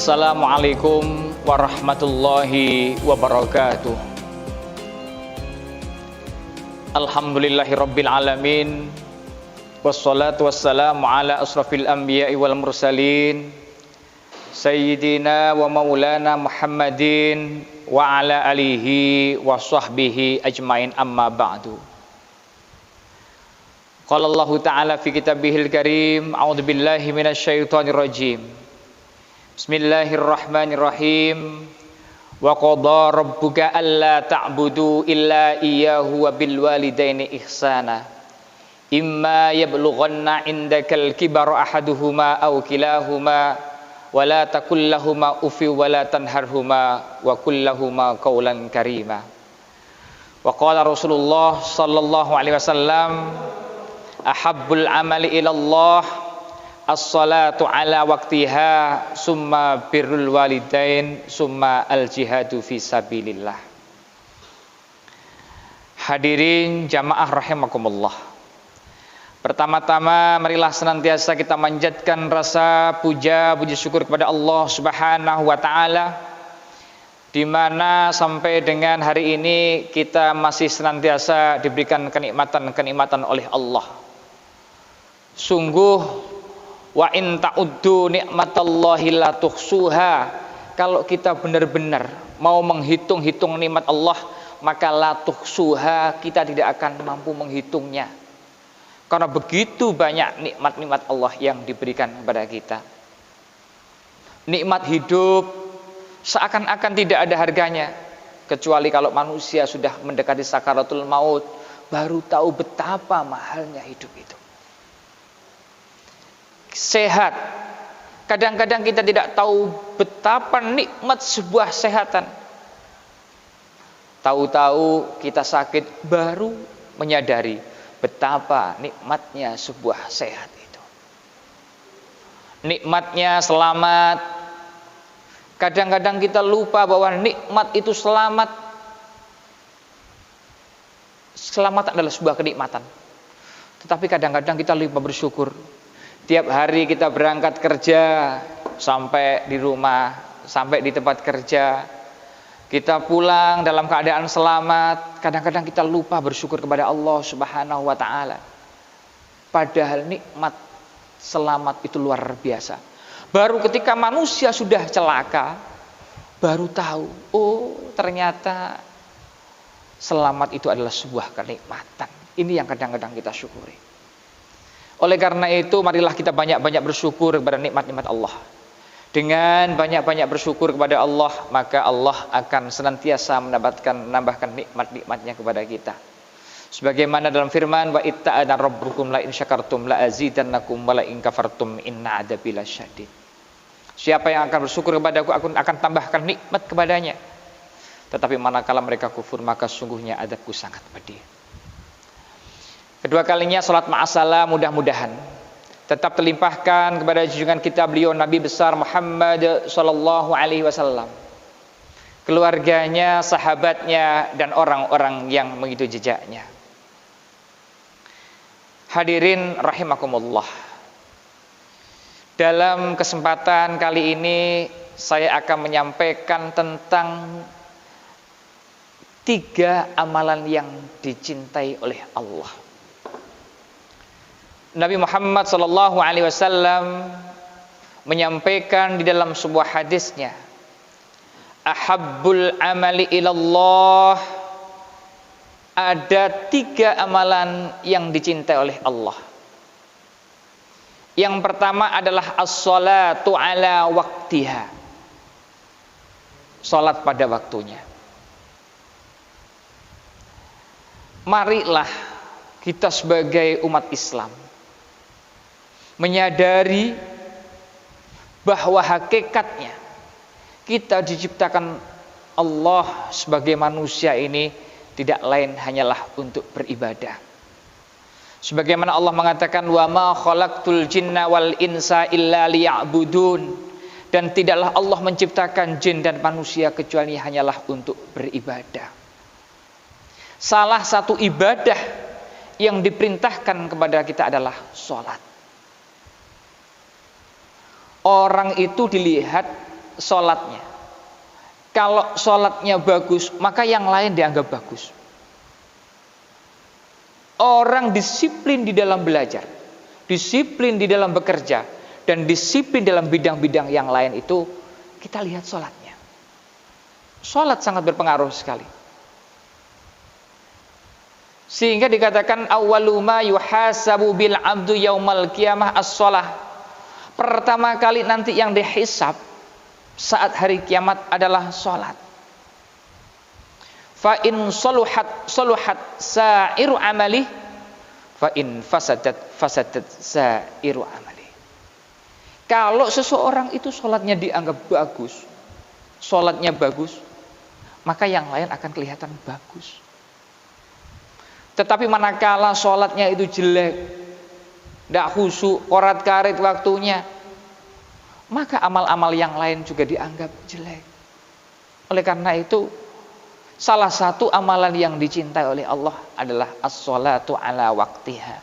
Assalamualaikum warahmatullahi wabarakatuh. Alhamdulillahirabbil alamin. Wassalatu wassalamu ala asrafil anbiya'i wal mursalin Sayyidina wa maulana Muhammadin wa ala alihi wa sahbihi ajmain, amma ba'du. Qala Allah ta'ala fi kitabihil karim, a'udzu billahi minasyaitonir rajim. Bismillahirrahmanirrahim. Wa qadha rabbuka alla ta'budu illa iyyahu wa bil walidaini ihsana. Imma yablughanna 'indakal kibara ahaduhuma aw kilahuma wa la taqul lahumā uffin wa la tanharhumā wa qul lahumā qawlan karīmā. Wa qala Rasulullah sallallahu alaihi wasallam, ahabbul amali ilallah as-salatu ala waqtiha summa birrul walidain summa al-jihadu fi sabilillah. Hadirin jamaah rahimakumullah. Pertama-tama marilah senantiasa kita manjatkan rasa puji syukur kepada Allah Subhanahu wa taala, di mana sampai dengan hari ini kita masih senantiasa diberikan kenikmatan-kenikmatan oleh Allah. Sungguh wa in ta'uddu nikmatallahi la tuhsuha. Kalau kita benar-benar mau menghitung-hitung nikmat Allah, maka la tuhsuha, kita tidak akan mampu menghitungnya. Karena begitu banyak nikmat-nikmat Allah yang diberikan kepada kita. Nikmat hidup seakan-akan tidak ada harganya, kecuali kalau manusia sudah mendekati sakaratul maut, baru tahu betapa mahalnya hidup itu. Sehat, kadang-kadang kita tidak tahu betapa nikmat sebuah kesehatan. Tahu-tahu kita sakit, baru menyadari betapa nikmatnya sebuah sehat itu. Nikmatnya selamat. Kadang-kadang kita lupa bahwa nikmat itu selamat. Selamat adalah sebuah kenikmatan. Tetapi kadang-kadang kita lupa bersyukur. Tiap hari kita berangkat kerja, sampai di rumah, sampai di tempat kerja, kita pulang dalam keadaan selamat. Kadang-kadang kita lupa bersyukur kepada Allah Subhanahu wa taala. Padahal nikmat selamat itu luar biasa. Baru ketika manusia sudah celaka, baru tahu, oh ternyata selamat itu adalah sebuah kenikmatan. Ini yang kadang-kadang kita syukuri. Oleh karena itu, marilah kita banyak-banyak bersyukur kepada nikmat-nikmat Allah. Dengan banyak-banyak bersyukur kepada Allah, maka Allah akan senantiasa menambahkan nikmat-nikmatnya kepada kita. Sebagaimana dalam firman, wa itta'adana rabbukum la in syakartum la azidannakum wa la in kafartum inna adzabi lasyadid. Siapa yang akan bersyukur kepadaku, aku akan tambahkan nikmat kepadanya. Tetapi manakala mereka kufur, maka sungguhnya azabku sangat pedih. Kedua kalinya salat ma'asalah, mudah-mudahan tetap terlimpahkan kepada junjungan kita beliau Nabi besar Muhammad sallallahu alaihi wasallam, keluarganya, sahabatnya, dan orang-orang yang mengikuti jejaknya. Hadirin rahimakumullah. Dalam kesempatan kali ini saya akan menyampaikan tentang 3 amalan yang dicintai oleh Allah. Nabi Muhammad sallallahu alaihi wasallam menyampaikan di dalam sebuah hadisnya, ahabbul amali ilallah, ada 3 amalan yang dicintai oleh Allah. Yang pertama adalah as-salatu ala waqtiha, salat pada waktunya. Marilah kita sebagai umat Islam menyadari bahwa hakikatnya kita diciptakan Allah sebagai manusia ini tidak lain hanyalah untuk beribadah. Sebagaimana Allah mengatakan, wa ma khalaqtul jinna wal insa illa liya'budun, dan tidaklah Allah menciptakan jin dan manusia kecuali hanyalah untuk beribadah. Salah satu ibadah yang diperintahkan kepada kita adalah sholat. Orang itu dilihat sholatnya. Kalau sholatnya bagus, maka yang lain dianggap bagus. Orang disiplin di dalam belajar, disiplin di dalam bekerja, dan disiplin dalam bidang-bidang yang lain itu, kita lihat sholatnya. Sholat sangat berpengaruh sekali. Sehingga dikatakan awwalu ma yuhasabu bil abdu yaumal qiyamah as-shalah. Pertama kali nanti yang dihisab saat hari kiamat adalah sholat. Fa in saluhat sa'iru amali, fa in fasadat sa'iru amali. Kalau seseorang itu sholatnya dianggap bagus, sholatnya bagus, maka yang lain akan kelihatan bagus. Tetapi manakala sholatnya itu jelek, tidak khusyuk, korat-karit waktunya, maka amal-amal yang lain juga dianggap jelek. Oleh karena itu, salah satu amalan yang dicintai oleh Allah adalah as-sholatu ala waktiha.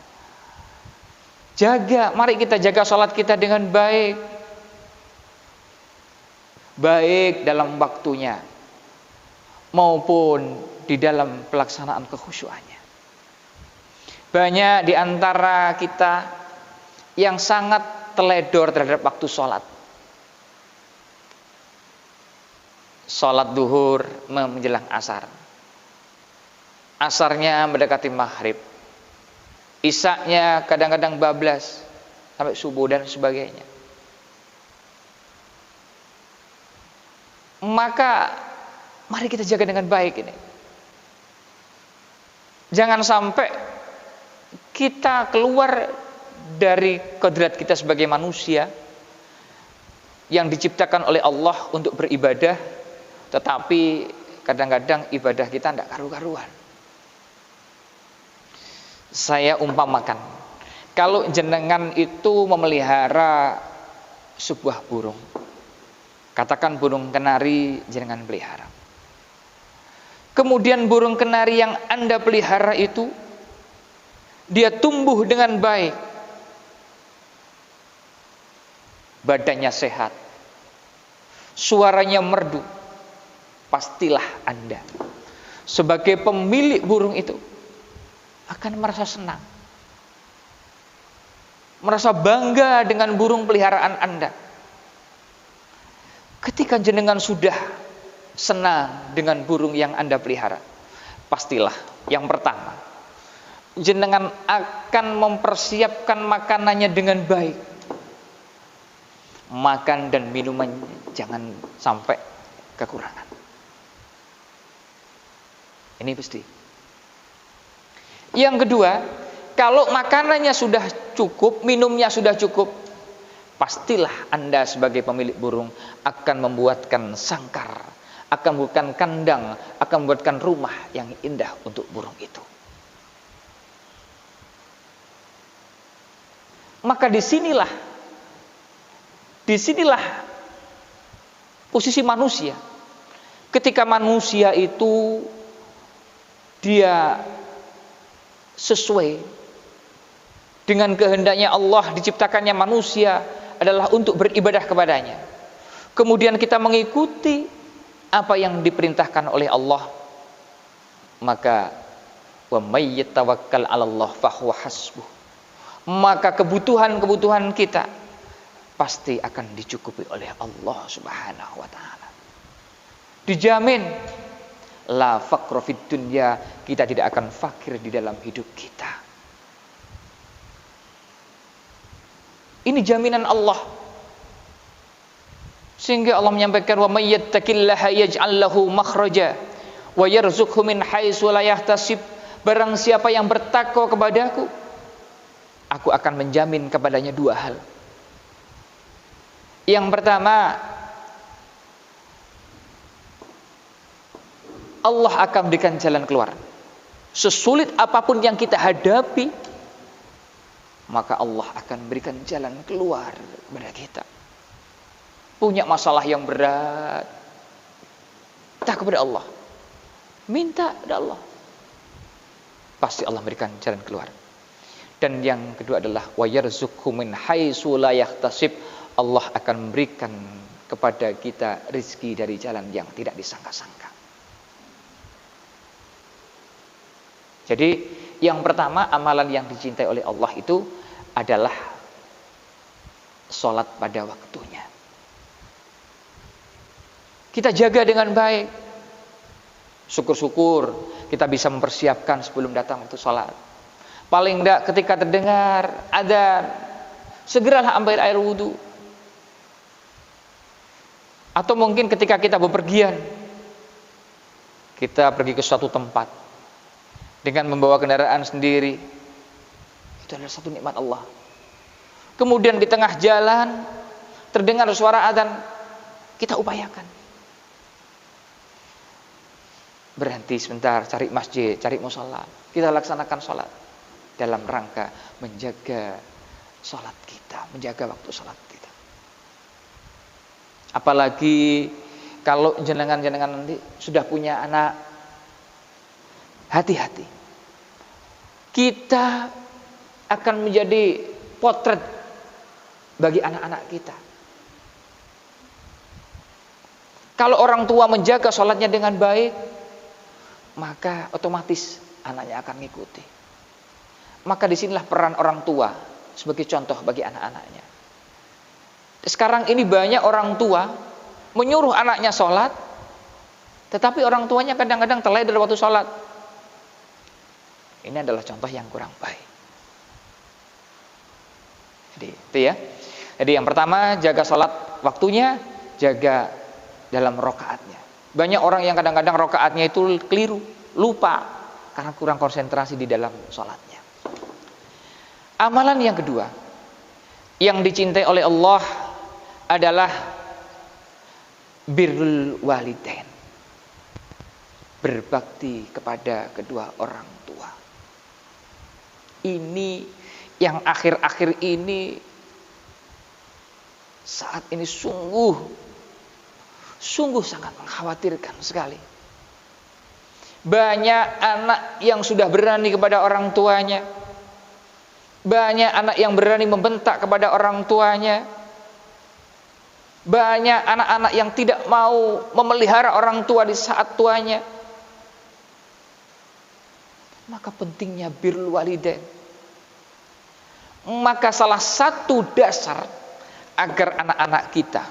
Mari kita jaga sholat kita dengan baik. Baik dalam waktunya, maupun di dalam pelaksanaan kekhusyuannya. Banyak di antara kita yang sangat teledor terhadap waktu sholat. Sholat duhur menjelang asar. Asarnya mendekati maghrib. Isaknya kadang-kadang bablas sampai subuh dan sebagainya. Maka mari kita jaga dengan baik ini. Jangan sampai kita keluar dari kodrat kita sebagai manusia yang diciptakan oleh Allah untuk beribadah, tetapi kadang-kadang ibadah kita tidak karu-karuan. Saya umpamakan, kalau jenengan itu memelihara sebuah burung, katakan burung kenari jenengan pelihara. Kemudian burung kenari yang Anda pelihara itu dia tumbuh dengan baik, badannya sehat, suaranya merdu, pastilah Anda sebagai pemilik burung itu akan merasa senang, merasa bangga dengan burung peliharaan Anda. Ketika jenengan sudah senang dengan burung yang Anda pelihara, pastilah yang pertama, jenengan akan mempersiapkan makanannya dengan baik. Makan dan minuman jangan sampai kekurangan. Ini pasti. Yang kedua, kalau makanannya sudah cukup, minumnya sudah cukup, pastilah Anda sebagai pemilik burung akan membuatkan sangkar, akan membuatkan kandang, akan membuatkan rumah yang indah untuk burung itu. Maka disinilah posisi manusia. Ketika manusia itu dia sesuai dengan kehendaknya Allah, diciptakannya manusia adalah untuk beribadah kepadanya. Kemudian kita mengikuti apa yang diperintahkan oleh Allah, maka wa may yatawakkal 'alallah fahuwa hasbuh. Maka kebutuhan-kebutuhan kita pasti akan dicukupi oleh Allah Subhanahu wa taala. Dijamin la faqra fid dunya, kita tidak akan fakir di dalam hidup kita. Ini jaminan Allah. Sehingga Allah menyampaikan wa may yattaqillaha yaj'al lahu makhraja wa yarzuqhu min haitsu la yahtasib. Barang siapa yang bertakwa kepadaku, aku akan menjamin kepadanya dua hal. Yang pertama, Allah akan berikan jalan keluar. Sesulit apapun yang kita hadapi, maka Allah akan berikan jalan keluar kepada kita. Punya masalah yang berat, minta kepada Allah, minta kepada Allah, pasti Allah berikan jalan keluar. Dan yang kedua adalah wa yarzuqhu min haitsu la yahtasib. Allah akan memberikan kepada kita rizki dari jalan yang tidak disangka-sangka. Jadi yang pertama, amalan yang dicintai oleh Allah itu adalah sholat pada waktunya. Kita jaga dengan baik. Syukur-syukur kita bisa mempersiapkan sebelum datang waktu sholat. Paling tidak ketika terdengar adzan, segeralah ambil air wudhu. Atau mungkin ketika kita bepergian, kita pergi ke suatu tempat dengan membawa kendaraan sendiri, itu adalah satu nikmat Allah. Kemudian di tengah jalan terdengar suara adzan, kita upayakan berhenti sebentar, cari masjid, cari mushola, kita laksanakan sholat dalam rangka menjaga sholat kita, menjaga waktu sholat kita. Apalagi kalau jenengan-jenengan nanti sudah punya anak, hati-hati. Kita akan menjadi potret bagi anak-anak kita. Kalau orang tua menjaga sholatnya dengan baik, maka otomatis anaknya akan mengikuti. Maka disinilah peran orang tua sebagai contoh bagi anak-anaknya. Sekarang ini banyak orang tua menyuruh anaknya sholat, tetapi orang tuanya kadang-kadang terlena dari waktu sholat. Ini adalah contoh yang kurang baik. Jadi itu ya. Jadi yang pertama, jaga sholat waktunya, jaga dalam rokaatnya. Banyak orang yang kadang-kadang rokaatnya itu keliru, lupa karena kurang konsentrasi di dalam sholatnya. Amalan yang kedua yang dicintai oleh Allah adalah birrul walidain, berbakti kepada kedua orang tua. Ini yang akhir-akhir ini, saat ini sungguh sangat mengkhawatirkan sekali. Banyak anak yang sudah berani kepada orang tuanya, banyak anak yang berani membentak kepada orang tuanya, banyak anak-anak yang tidak mau memelihara orang tua di saat tuanya. Maka pentingnya birrul walidain. Maka salah satu dasar agar anak-anak kita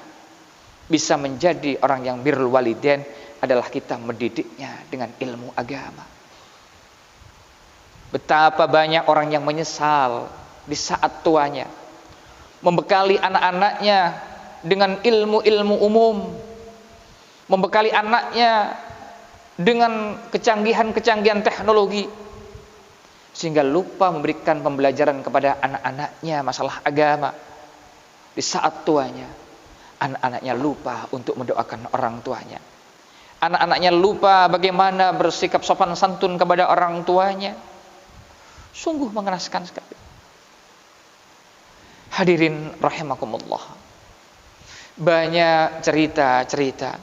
bisa menjadi orang yang birrul walidain adalah kita mendidiknya dengan ilmu agama. Betapa banyak orang yang menyesal di saat tuanya, membekali anak-anaknya dengan ilmu-ilmu umum, membekali anaknya dengan kecanggihan-kecanggihan teknologi, sehingga lupa memberikan pembelajaran kepada anak-anaknya masalah agama. Di saat tuanya, anak-anaknya lupa untuk mendoakan orang tuanya. Anak-anaknya lupa bagaimana bersikap sopan santun kepada orang tuanya. Sungguh mengenaskan sekali. Hadirin rahimakumullah. Banyak cerita-cerita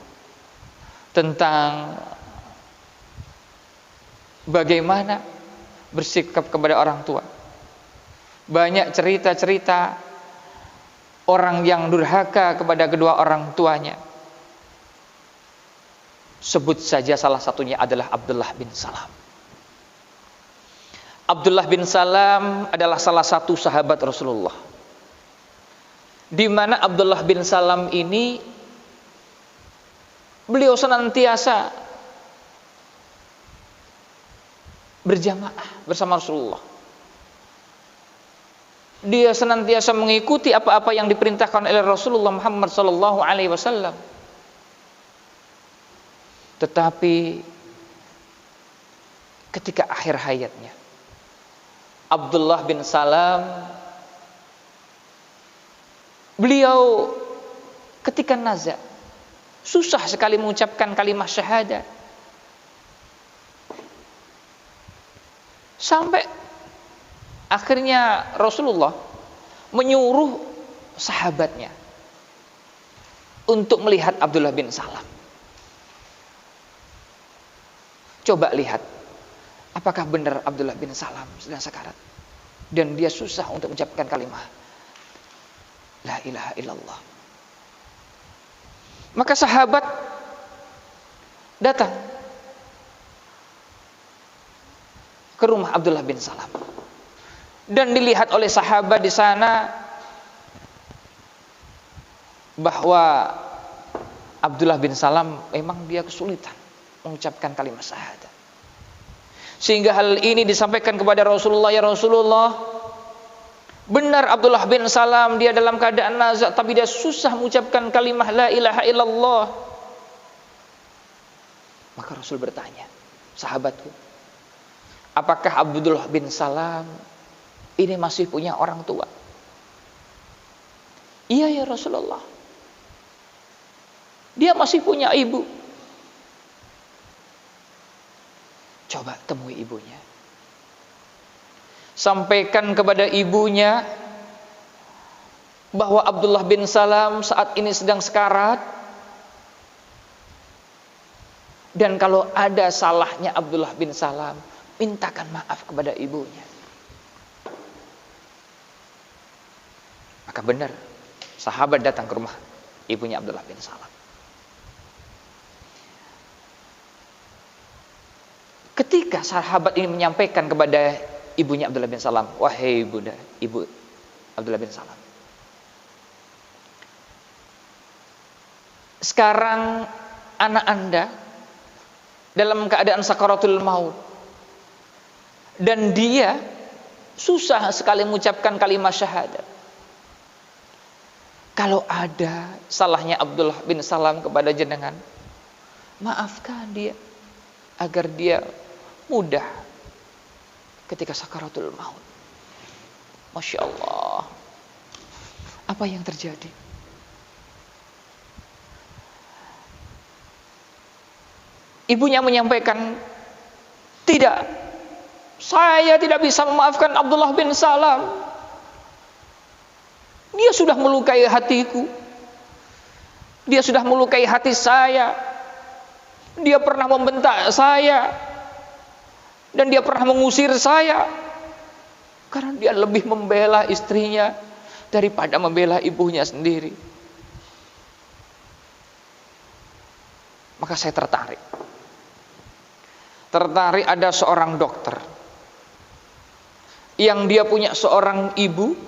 tentang bagaimana bersikap kepada orang tua. Banyak cerita-cerita orang yang durhaka kepada kedua orang tuanya. Sebut saja salah satunya adalah Abdullah bin Salam. Abdullah bin Salam adalah salah satu sahabat Rasulullah, di mana Abdullah bin Salam ini beliau senantiasa berjamaah bersama Rasulullah. Dia senantiasa mengikuti apa-apa yang diperintahkan oleh Rasulullah Muhammad SAW. Tetapi ketika akhir hayatnya, Abdullah bin Salam, beliau ketika nazar susah sekali mengucapkan kalimat syahadat. Sampai akhirnya Rasulullah menyuruh sahabatnya untuk melihat Abdullah bin Salam. Coba lihat, apakah benar Abdullah bin Salam sedang sekarat dan dia susah untuk mengucapkan kalimat La ilaha illallah. Maka sahabat datang ke rumah Abdullah bin Salam, dan dilihat oleh sahabat di sana bahwa Abdullah bin Salam memang dia kesulitan mengucapkan kalimat syahadat. Sehingga hal ini disampaikan kepada Rasulullah, ya Rasulullah, benar Abdullah bin Salam dia dalam keadaan nazak, tapi dia susah mengucapkan kalimat la ilaha illallah. Maka Rasul bertanya, sahabatku, apakah Abdullah bin Salam ini masih punya orang tua? Iya ya Rasulullah, dia masih punya ibu. Coba temui ibunya, sampaikan kepada ibunya bahwa Abdullah bin Salam saat ini sedang sekarat, dan kalau ada salahnya Abdullah bin Salam, mintakan maaf kepada ibunya. Maka benar, sahabat datang ke rumah ibunya Abdullah bin Salam. Ketika sahabat ini menyampaikan kepada ibunya Abdullah bin Salam, wahai bunda, ibu Abdullah bin Salam, sekarang anak anda dalam keadaan sakaratul maut, dan dia susah sekali mengucapkan kalimat syahadat. Kalau ada salahnya Abdullah bin Salam kepada jenengan, maafkan dia agar dia mudah ketika sakaratul maut. Masya Allah, apa yang terjadi? Ibunya menyampaikan, tidak, saya tidak bisa memaafkan Abdullah bin Salam. Dia sudah melukai hatiku, dia sudah melukai hati saya, dia pernah membentak saya, dan dia pernah mengusir saya karena dia lebih membela istrinya daripada membela ibunya sendiri. Maka saya tertarik ada seorang dokter yang dia punya seorang ibu.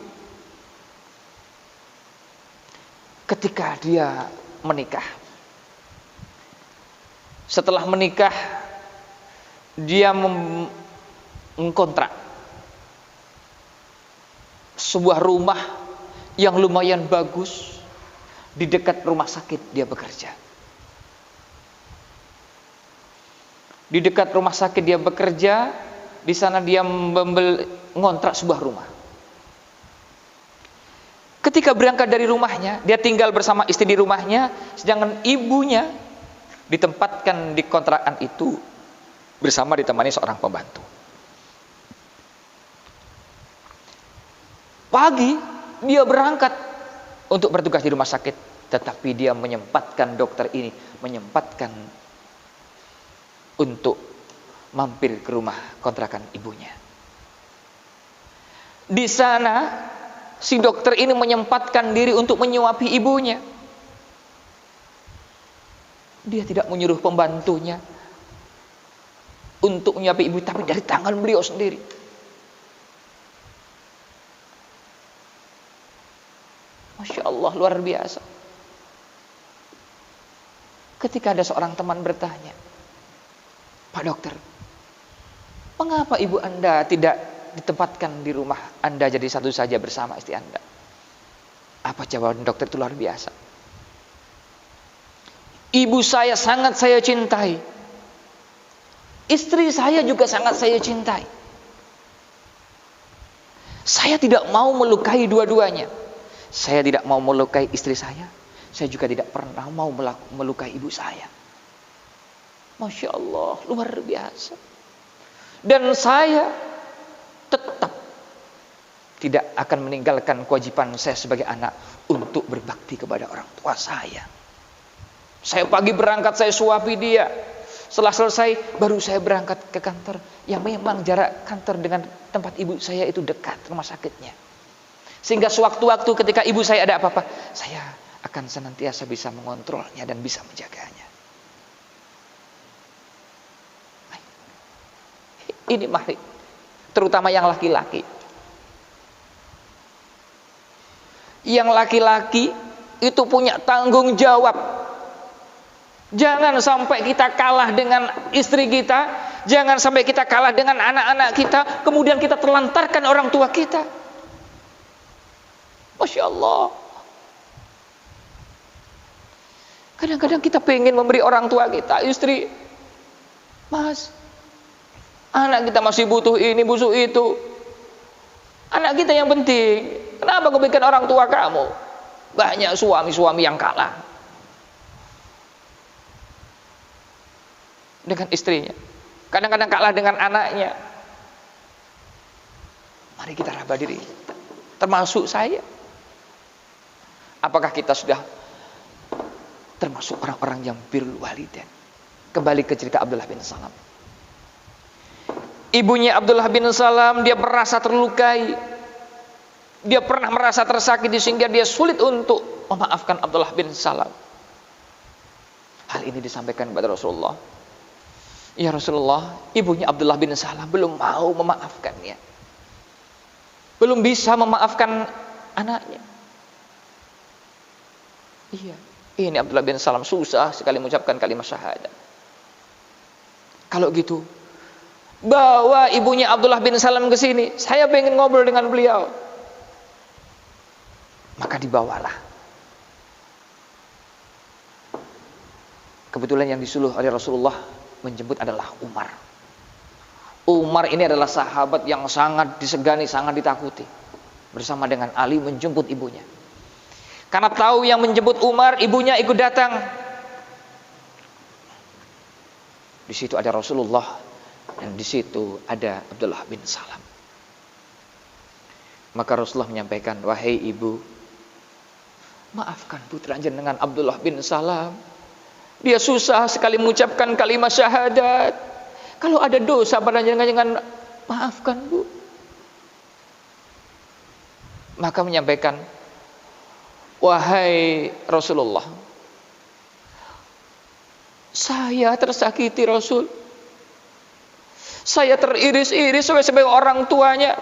Ketika dia menikah, setelah menikah dia mengkontrak sebuah rumah yang lumayan bagus di dekat rumah sakit dia bekerja. Di dekat rumah sakit dia bekerja, di sana dia mengontrak sebuah rumah. Ketika berangkat dari rumahnya, dia tinggal bersama istri di rumahnya, sedangkan ibunya ditempatkan di kontrakan itu bersama ditemani seorang pembantu. Pagi dia berangkat untuk bertugas di rumah sakit, tetapi dia menyempatkan, dokter ini menyempatkan untuk mampir ke rumah kontrakan ibunya. Di sana si dokter ini menyempatkan diri untuk menyuapi ibunya. Dia tidak menyuruh pembantunya untuk menyuapi ibu, tapi dari tangan beliau sendiri. Masya Allah, luar biasa. Ketika ada seorang teman bertanya, Pak dokter, mengapa ibu Anda tidak ditempatkan di rumah Anda jadi satu saja bersama istri Anda? Apa jawaban dokter? Itu luar biasa. Ibu saya sangat saya cintai, istri saya juga sangat saya cintai. Saya tidak mau melukai dua-duanya. Saya tidak mau melukai istri saya juga tidak pernah mau melukai ibu saya. Masya Allah, luar biasa. Dan saya tetap tidak akan meninggalkan kewajiban saya sebagai anak untuk berbakti kepada orang tua saya. Saya pagi berangkat, saya suapi dia. Setelah selesai, baru saya berangkat ke kantor. Yang memang jarak kantor dengan tempat ibu saya itu dekat rumah sakitnya. Sehingga sewaktu-waktu ketika ibu saya ada apa-apa, saya akan senantiasa bisa mengontrolnya dan bisa menjaganya. Ini mari, terutama yang laki-laki. Yang laki-laki itu punya tanggung jawab. Jangan sampai kita kalah dengan istri kita, jangan sampai kita kalah dengan anak-anak kita, kemudian kita terlantarkan orang tua kita. Masya Allah. Kadang-kadang kita pengen memberi orang tua kita, istri, Mas, anak kita masih butuh ini, butuh itu. Anak kita yang penting. Kenapa kau bikin orang tua kamu? Banyak suami-suami yang kalah dengan istrinya, kadang-kadang kalah dengan anaknya. Mari kita raba diri, termasuk saya. Apakah kita sudah termasuk orang-orang yang birrul walidain? Kembali ke cerita Abdullah bin Salam. Ibunya Abdullah bin Salam, dia merasa terlukai, dia pernah merasa tersakiti sehingga dia sulit untuk memaafkan Abdullah bin Salam. Hal ini disampaikan kepada Rasulullah. Ya Rasulullah, ibunya Abdullah bin Salam belum mau memaafkannya, belum bisa memaafkan anaknya. Iya, ini Abdullah bin Salam susah sekali mengucapkan kalimat syahadat. Kalau gitu, bawa ibunya Abdullah bin Salam ke sini, saya pengen ngobrol dengan beliau. Maka dibawalah. Kebetulan yang disuruh oleh Rasulullah menjemput adalah Umar. Umar ini adalah sahabat yang sangat disegani, sangat ditakuti. Bersama dengan Ali menjemput ibunya. Karena tahu yang menjemput Umar, ibunya ikut datang. Di situ ada Rasulullah dan di situ ada Abdullah bin Salam. Maka Rasulullah menyampaikan, wahai ibu, maafkan putra jenengan Abdullah bin Salam. Dia susah sekali mengucapkan kalimat syahadat. Kalau ada dosa pada jenengan, maafkan bu. Maka menyampaikan, wahai Rasulullah, saya tersakiti Rasul. Saya teriris-iris sebagai orang tuanya.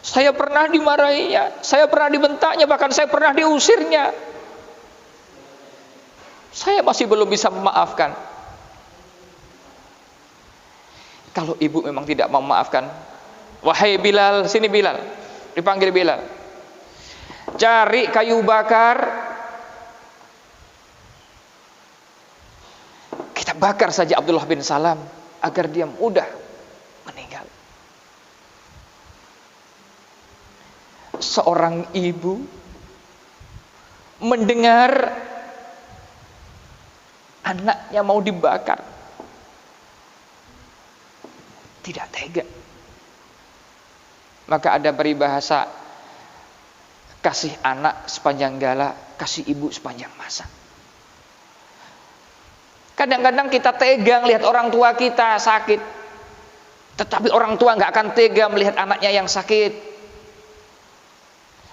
Saya pernah dimarahinya, saya pernah dibentaknya, bahkan saya pernah diusirnya. Saya masih belum bisa memaafkan. Kalau ibu memang tidak mau memaafkan, wahai Bilal, sini Bilal. Dipanggil Bilal. Cari kayu bakar, kita bakar saja Abdullah bin Salam agar dia mudah meninggal. Seorang ibu mendengar anaknya mau dibakar, tidak tega. Maka ada peribahasa, kasih anak sepanjang gala, kasih ibu sepanjang masa. Kadang-kadang kita tega melihat orang tua kita sakit, tetapi orang tua nggak akan tega melihat anaknya yang sakit.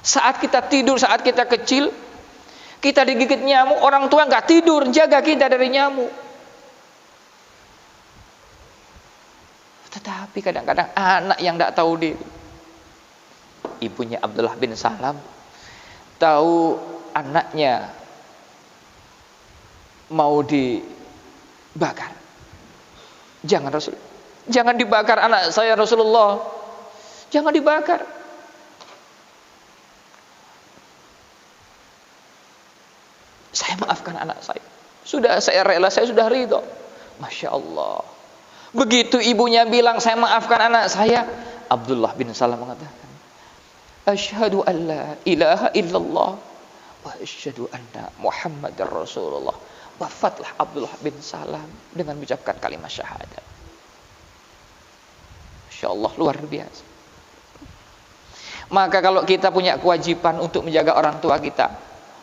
Saat kita tidur, saat kita kecil, kita digigit nyamuk, orang tua nggak tidur jaga kita dari nyamuk. Tetapi kadang-kadang anak yang nggak tahu diri. Ibunya Abdullah bin Salam tahu anaknya mau dibakar. Jangan Rasul, jangan dibakar anak saya Rasulullah, jangan dibakar. Saya maafkan anak saya. Sudah saya rela, saya sudah ridho. Masya Allah. Begitu ibunya bilang saya maafkan anak saya, Abdullah bin Salam mengatakan, asyhadu an la ilaha illallah wa asyhadu anna Muhammadar Rasulullah. Wafatlah Abdullah bin Salam dengan mengucapkan kalimat syahadat. Masya Allah, luar biasa. Maka kalau kita punya kewajiban untuk menjaga orang tua kita,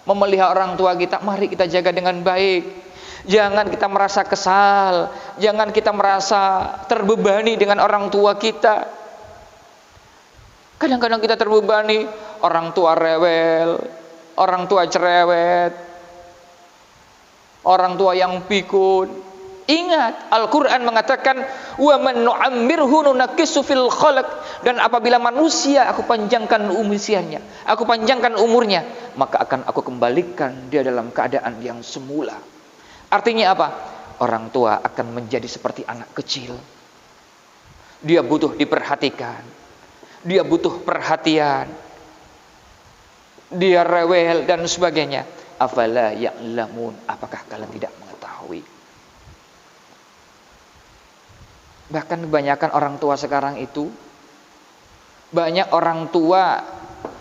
memelihara orang tua kita, mari kita jaga dengan baik. Jangan kita merasa kesal, jangan kita merasa terbebani dengan orang tua kita. Kadang-kadang kita terbebani, orang tua rewel, orang tua cerewet, orang tua yang pikun. Ingat, Al-Quran mengatakan wa man nu'ammirhu nunakkisu fil khalq, dan apabila manusia aku panjangkan usianya, aku panjangkan umurnya, maka akan aku kembalikan dia dalam keadaan yang semula. Artinya apa? Orang tua akan menjadi seperti anak kecil. Dia butuh diperhatikan, dia butuh perhatian, dia rewel dan sebagainya. Afala ya'lamun, apakah kalian tidak mengetahui? Bahkan kebanyakan orang tua sekarang itu, banyak orang tua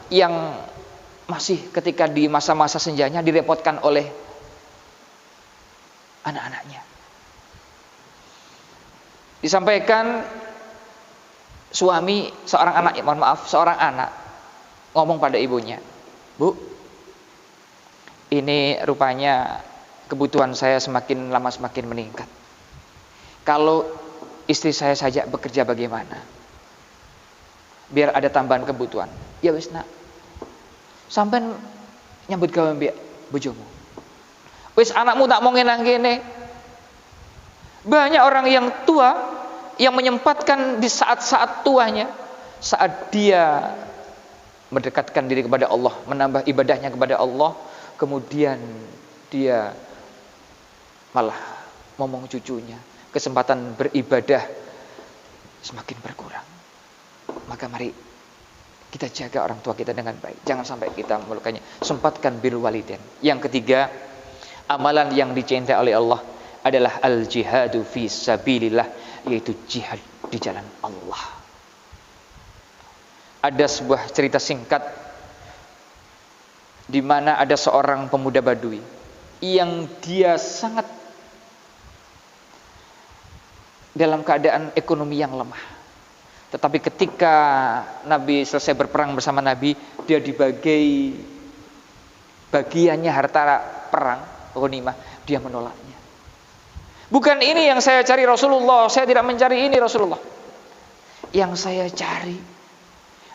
yang masih ketika di masa-masa senjanya direpotkan oleh anak-anaknya. Disampaikan suami seorang anak, seorang anak ngomong pada ibunya, "Bu, ini rupanya kebutuhan saya semakin lama semakin meningkat. Kalau istri saya saja bekerja bagaimana? Biar ada tambahan kebutuhan." "Ya wis nak, sampean nyambut gawe mbek bojomu. Wis anakmu tak mau ngenang kene." Banyak orang yang tua yang menyempatkan di saat-saat tuanya, saat dia mendekatkan diri kepada Allah, menambah ibadahnya kepada Allah, kemudian dia malah ngomong cucunya, kesempatan beribadah semakin berkurang. Maka mari kita jaga orang tua kita dengan baik, jangan sampai kita melukai. Sempatkan birrul walidain. Yang ketiga, amalan yang dicintai oleh Allah adalah al-jihadu fi sabilillah, yaitu jihad di jalan Allah. Ada sebuah cerita singkat di mana ada seorang pemuda Badui yang dia sangat dalam keadaan ekonomi yang lemah. Tetapi ketika Nabi selesai berperang bersama Nabi, dia dibagi bagiannya harta perang, ghanimah, dia menolaknya. "Bukan ini yang saya cari Rasulullah, saya tidak mencari ini Rasulullah. Yang saya cari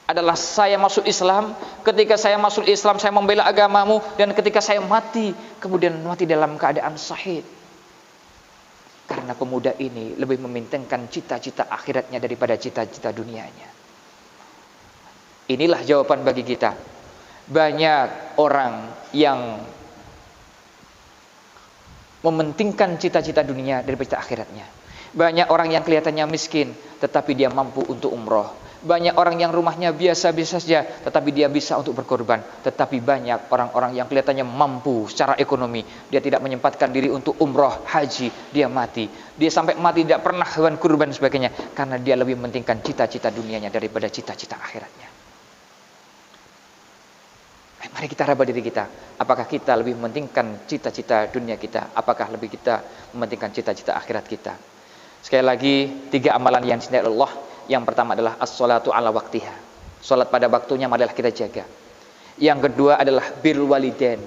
adalah saya masuk Islam. Ketika saya masuk Islam, saya membela agamamu, dan ketika saya mati, kemudian mati dalam keadaan syahid." Karena pemuda ini lebih mementingkan cita-cita akhiratnya daripada cita-cita dunianya. Inilah jawaban bagi kita. Banyak orang yang mementingkan cita-cita dunia daripada akhiratnya. Banyak orang yang kelihatannya miskin, tetapi dia mampu untuk umroh. Banyak orang yang rumahnya biasa-biasa saja, tetapi dia bisa untuk berkorban. Tetapi banyak orang-orang yang kelihatannya mampu secara ekonomi, dia tidak menyempatkan diri untuk umroh, haji, dia mati. Dia sampai mati tidak pernah hewan kurban sebagainya, karena dia lebih mementingkan cita-cita dunianya daripada cita-cita akhiratnya. Mari kita raba diri kita. Apakah kita lebih mementingkan cita-cita dunia kita? Apakah lebih kita mementingkan cita-cita akhirat kita? Sekali lagi, 3 amalan yang dicintai Allah. Yang pertama adalah as-sholatu ala waktiha. Salat pada waktunya marilah kita jaga. Yang kedua adalah birrul walidain.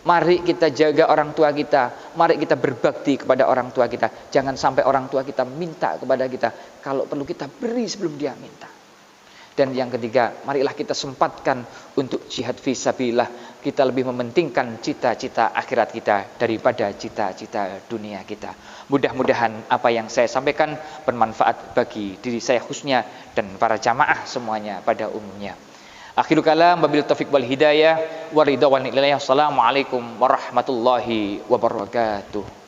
Mari kita jaga orang tua kita. Mari kita berbakti kepada orang tua kita. Jangan sampai orang tua kita minta kepada kita, kalau perlu kita beri sebelum dia minta. Dan yang ketiga, marilah kita sempatkan untuk jihad fisabilillah. Kita lebih mementingkan cita-cita akhirat kita daripada cita-cita dunia kita. Mudah-mudahan apa yang saya sampaikan bermanfaat bagi diri saya khususnya dan para jamaah semuanya pada umumnya. Akhirul kalam, wabillahi taufiq wal hidayah, wa ridha wal ni'layah. Assalamualaikum warahmatullahi wabarakatuh.